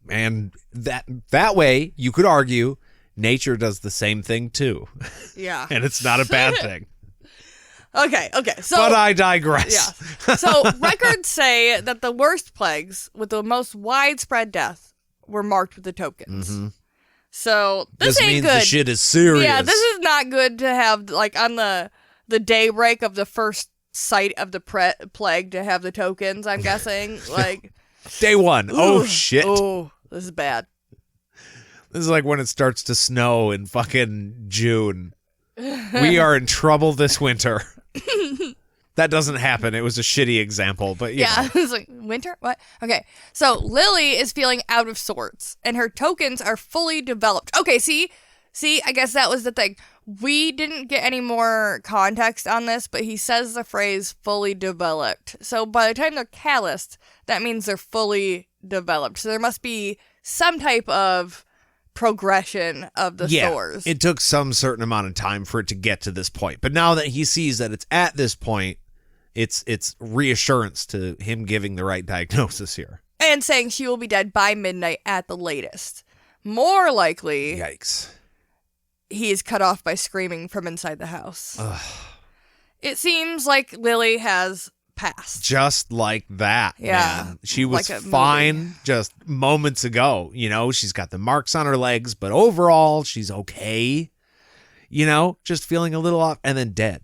And that way, you could argue, nature does the same thing too. Yeah. And it's not a bad thing. Okay. So, but I digress. Yeah. So records say that the worst plagues with the most widespread death were marked with the tokens. Mm-hmm. So this ain't means good. The shit is serious. Yeah, this is not good to have, like, on the daybreak of the first sight of the plague to have the tokens, I'm guessing. Like, day one. Oh, shit. Oh, this is bad. This is like when it starts to snow in fucking June. We are in trouble this winter. That doesn't happen. It was a shitty example, but yeah. It's like, winter? What? Okay. So Lily is feeling out of sorts, and her tokens are fully developed. Okay, see, I guess that was the thing. We didn't get any more context on this, but he says the phrase fully developed. So by the time they're calloused, that means they're fully developed. So there must be some type of progression of the sores. It took some certain amount of time for it to get to this point. But now that he sees that it's at this point, it's reassurance to him giving the right diagnosis here. And saying she will be dead by midnight at the latest. More likely, yikes, he is cut off by screaming from inside the house. Ugh. It seems like Lily has passed. Just like that, yeah, man. She was like fine just moments ago. She's got the marks on her legs, but overall, she's okay. Just feeling a little off and then dead.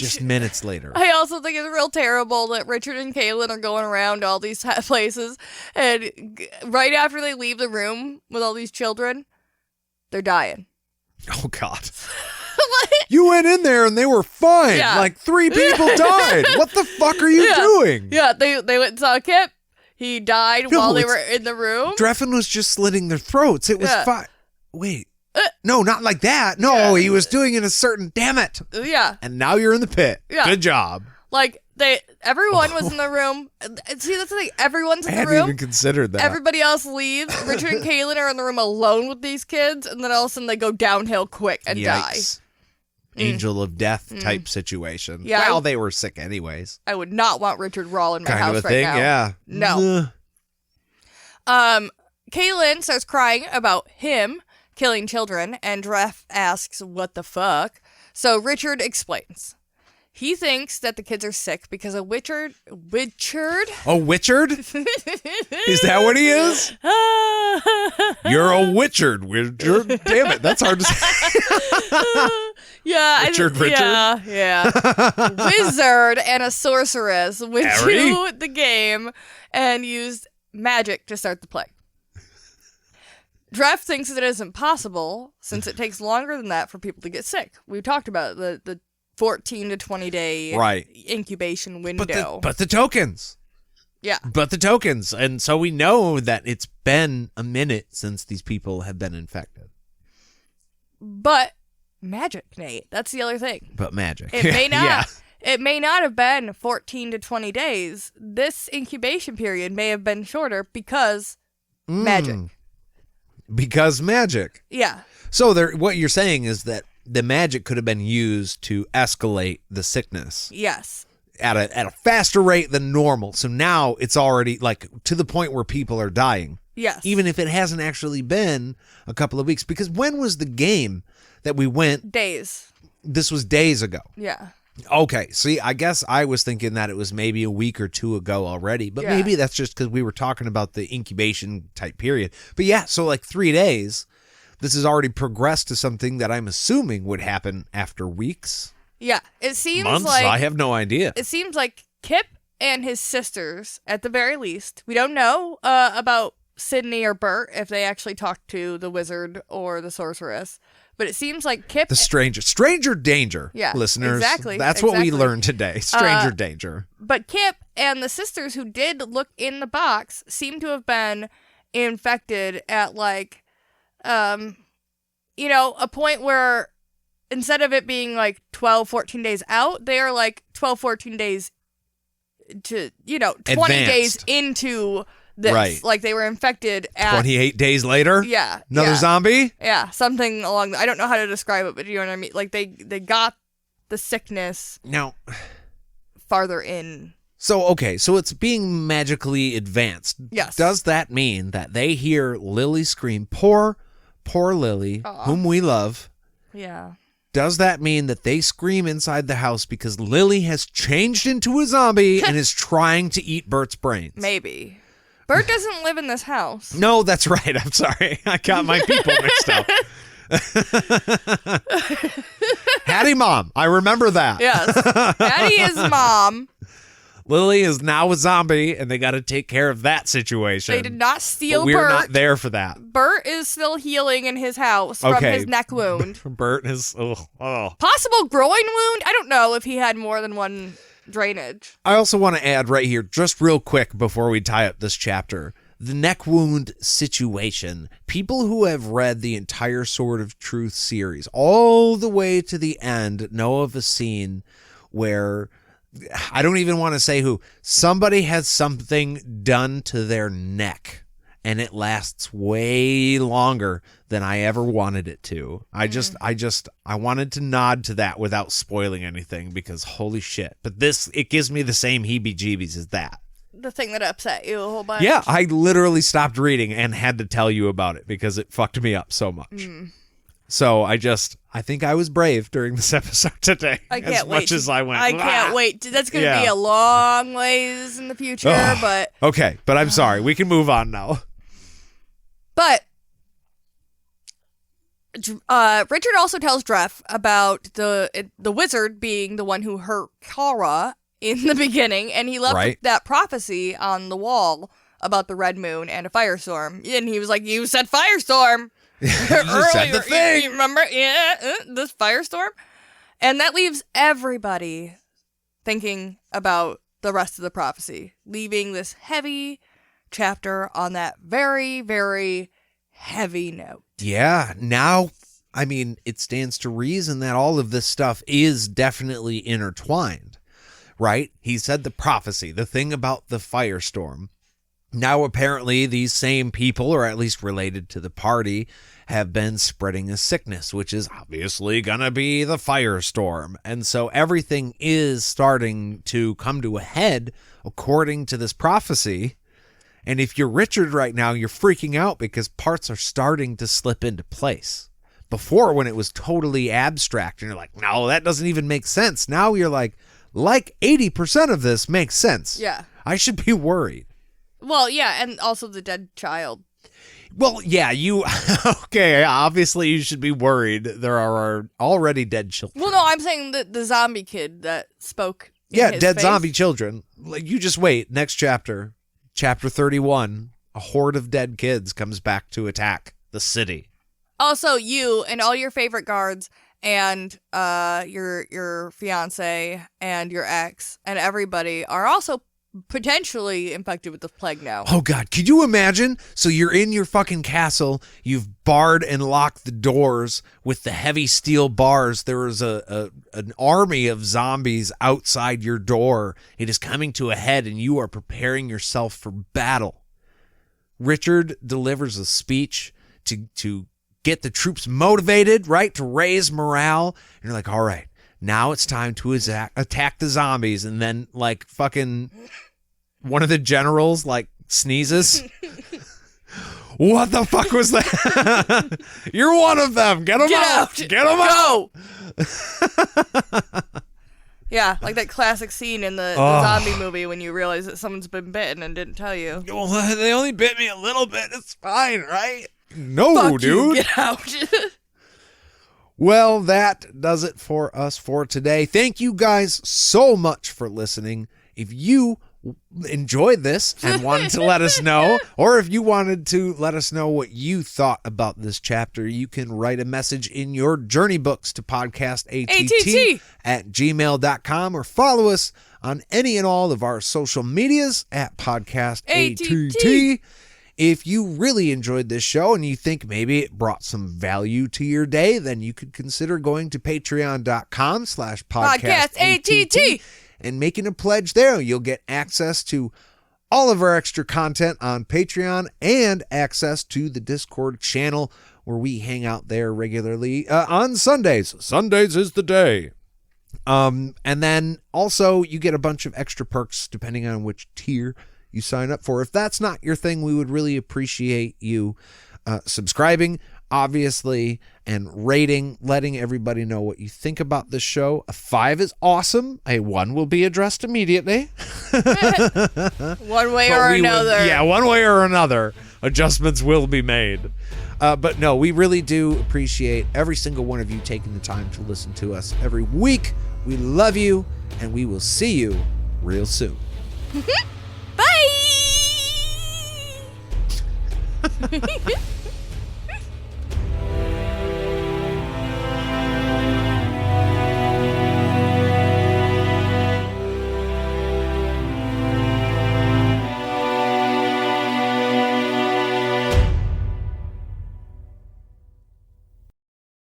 Which just minutes later. I also think it's real terrible that Richard and Kahlan are going around all these places, and right after they leave the room with all these children, they're dying. Oh, God. You went in there and they were fine. Yeah. Like 3 people died. What the fuck are you doing? Yeah, they went and saw Kip. He died while they were in the room. Drefan was just slitting their throats. It was fine. Wait. No, not like that. No, he was doing it a certain... Damn it. Yeah. And now you're in the pit. Yeah. Good job. Like, everyone was in the room. See, that's the thing. Everyone's in the room. I hadn't even considered that. Everybody else leaves. Richard and Kahlan are in the room alone with these kids, and then all of a sudden they go downhill quick and die. Angel of death type situation. Yeah, well, they were sick anyways. I would not want Richard Rawl in my kind house of a right thing, now. Yeah. No. Kahlan starts crying about him killing children, and Dref asks, what the fuck? So Richard explains. He thinks that the kids are sick because a Witchard? A Witchard? Is that what he is? You're a Witchard. Damn it, that's hard to say. Yeah, Richard. Yeah. Wizard and a sorceress went to the game and used magic to start the plague. Dref thinks that it is impossible since it takes longer than that for people to get sick. We talked about the 14 to 20 day incubation window. But the tokens. Yeah. But the tokens. And so we know that it's been a minute since these people have been infected. But magic, Nate. That's the other thing. But magic. It may not. It may not have been 14 to 20 days. This incubation period may have been shorter because magic. Because magic. Yeah. So what you're saying is that the magic could have been used to escalate the sickness. Yes. At a faster rate than normal. So now it's already like to the point where people are dying. Yes. Even if it hasn't actually been a couple of weeks. Because when was the game that we went? Days. This was days ago. Yeah. Okay. See, I guess I was thinking that it was maybe a week or 2 ago already. But maybe that's just because we were talking about the incubation type period. But yeah, so like 3 days. This has already progressed to something that I'm assuming would happen after weeks. Yeah, it seems months? like... I have no idea. It seems like Kip and his sisters, at the very least, we don't know about Sydney or Bert, if they actually talked to the wizard or the sorceress, but it seems like Kip... The stranger danger, listeners. Exactly. That's what we learned today. Stranger danger. But Kip and the sisters who did look in the box seem to have been infected at like... a point where instead of it being like 12, 14 days out, they are like 12, 14 days to, 20 advanced. days into this. Right. Like they were infected at 28 days later? Yeah. Another zombie? Yeah. Something along I don't know how to describe it, but you know what I mean? Like they got the sickness now farther in. So it's being magically advanced. Yes. Does that mean that they hear Lily scream, poor Lily, whom we love? Yeah. Does that mean that they scream inside the house because Lily has changed into a zombie and is trying to eat Bert's brains? Maybe. Bert doesn't live in this house. No, that's right. I'm sorry. I got my people mixed up. Hattie Mom. I remember that. Yes. Hattie is Mom. Lily is now a zombie, and they got to take care of that situation. They did not steal We're Bert. not there for that. Bert is still healing in his house from his neck wound. Bert is... Possible groin wound? I don't know if he had more than one drainage. I also want to add right here, just real quick before we tie up this chapter, the neck wound situation. People who have read the entire Sword of Truth series, all the way to the end, know of a scene where... I don't even want to say who. Somebody has something done to their neck, and it lasts way longer than I ever wanted it to. I wanted to nod to that without spoiling anything because holy shit. But it gives me the same heebie-jeebies as that. The thing that upset you a whole bunch. Yeah, I literally stopped reading and had to tell you about it because it fucked me up so much. So I think I was brave during this episode today. I can't wait. As much as I went. I can't wait. That's going to be a long ways in the future, but... Okay, but I'm sorry. We can move on now. But Richard also tells Dref about the wizard being the one who hurt Kara in the beginning, and he left that prophecy on the wall about the red moon and a firestorm. And he was like, "You said firestorm." You just said the thing. You remember? Yeah, this firestorm. And that leaves everybody thinking about the rest of the prophecy, leaving this heavy chapter on that very, very heavy note. Yeah. Now, I mean, it stands to reason that all of this stuff is definitely intertwined, right? He said the prophecy, the thing about the firestorm. Now, apparently, these same people, or at least related to the party, have been spreading a sickness, which is obviously going to be the firestorm. And so everything is starting to come to a head according to this prophecy. And if you're Richard right now, you're freaking out because parts are starting to slip into place. Before, when it was totally abstract, and you're like, no, that doesn't even make sense. Now you're like 80% of this makes sense. Yeah. I should be worried. Well, yeah, and also the dead child. Well, yeah, okay, obviously you should be worried. There are already dead children. Well, no, I'm saying the zombie kid that spoke in Yeah, his dead face. zombie children. You just wait. Next chapter, chapter 31, a horde of dead kids comes back to attack the city. Also, you and all your favorite guards and your fiance and your ex and everybody are also potentially infected with the plague now. Oh, God. Could you imagine? So you're in your fucking castle. You've barred and locked the doors with the heavy steel bars. There is an army of zombies outside your door. It is coming to a head, and you are preparing yourself for battle. Richard delivers a speech to get the troops motivated, right? To raise morale. And you're like, all right. Now it's time to attack the zombies. And then, like, fucking one of the generals, like, sneezes. What the fuck was that? You're one of them. Get them out. Get them out. Yeah, like that classic scene in the zombie movie when you realize that someone's been bitten and didn't tell you. Well, they only bit me a little bit. It's fine, right? No, Fuck dude. You, get out. Well, that does it for us for today. Thank you guys so much for listening. If you enjoyed this and wanted to let us know, or if you wanted to let us know what you thought about this chapter, you can write a message in your journey books to podcastatt@gmail.com or follow us on any and all of our social medias at podcastatt. If you really enjoyed this show and you think maybe it brought some value to your day, then you could consider going to patreon.com/podcastatt and making a pledge there. You'll get access to all of our extra content on Patreon and access to the Discord channel where we hang out there regularly on Sundays. Sundays is the day. And then also you get a bunch of extra perks depending on which tier you sign up for. If that's not your thing, we would really appreciate you subscribing, obviously, and rating, letting everybody know what you think about the show. A 5 is awesome. A 1 will be addressed immediately. One way or another. Yeah, one way or another. Adjustments will be made. But no, we really do appreciate every single one of you taking the time to listen to us every week. We love you, and we will see you real soon. Bye!